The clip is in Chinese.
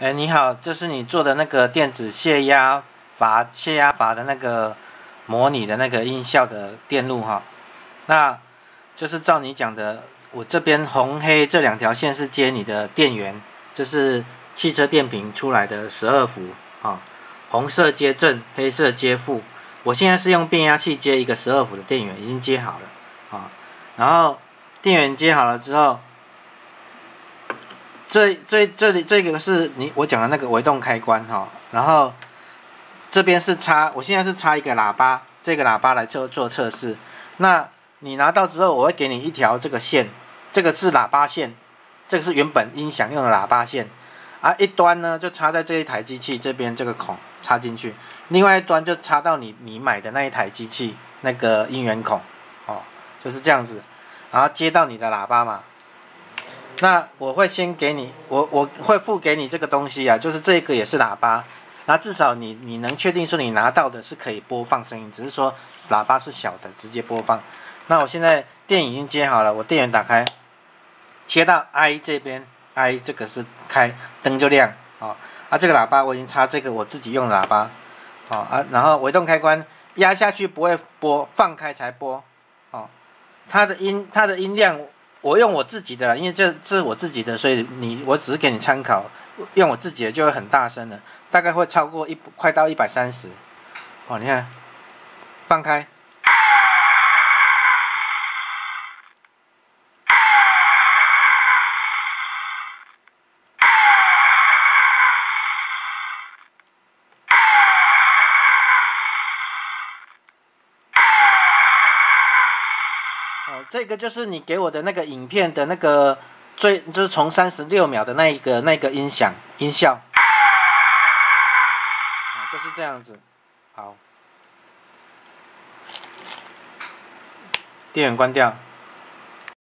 哎，你好，这是你做的那个电子泄压阀的那个模拟的那个音效的电路哈。那就是照你讲的，我这边红黑这两条线是接你的电源，就是汽车电瓶出来的12伏啊，红色接正，黑色接负。我现在是用变压器接一个12伏的电源，已经接好了啊。然后电源接好了之后，这个是我讲的那个微动开关哈，然后这边是我现在是插一个喇叭，这个喇叭来做测试。那你拿到之后，我会给你一条这个线，这个是喇叭线，这个是原本音响用的喇叭线啊，一端呢就插在这一台机器这边这个孔插进去，另外一端就插到你买的那一台机器那个音源孔哦，就是这样子，然后接到你的喇叭嘛。那我会先给你，我会付给你这个东西啊，就是这个也是喇叭，那至少你能确定说你拿到的是可以播放声音，只是说喇叭是小的，直接播放。那我现在电已经接好了，我电源打开，切到 I 这边 ，I 这个是开，灯就亮啊。这个喇叭我已经插这个我自己用的喇叭，然后微动开关压下去不会播，放开才播，它的音量。我用我自己的，因为这是我自己的，所以我只是给你参考。用我自己的就会很大声了，大概会超过快到130。你看，放开。这个就是你给我的那个影片的那个就是从36秒的那个音效，就是这样子。好，电源关掉。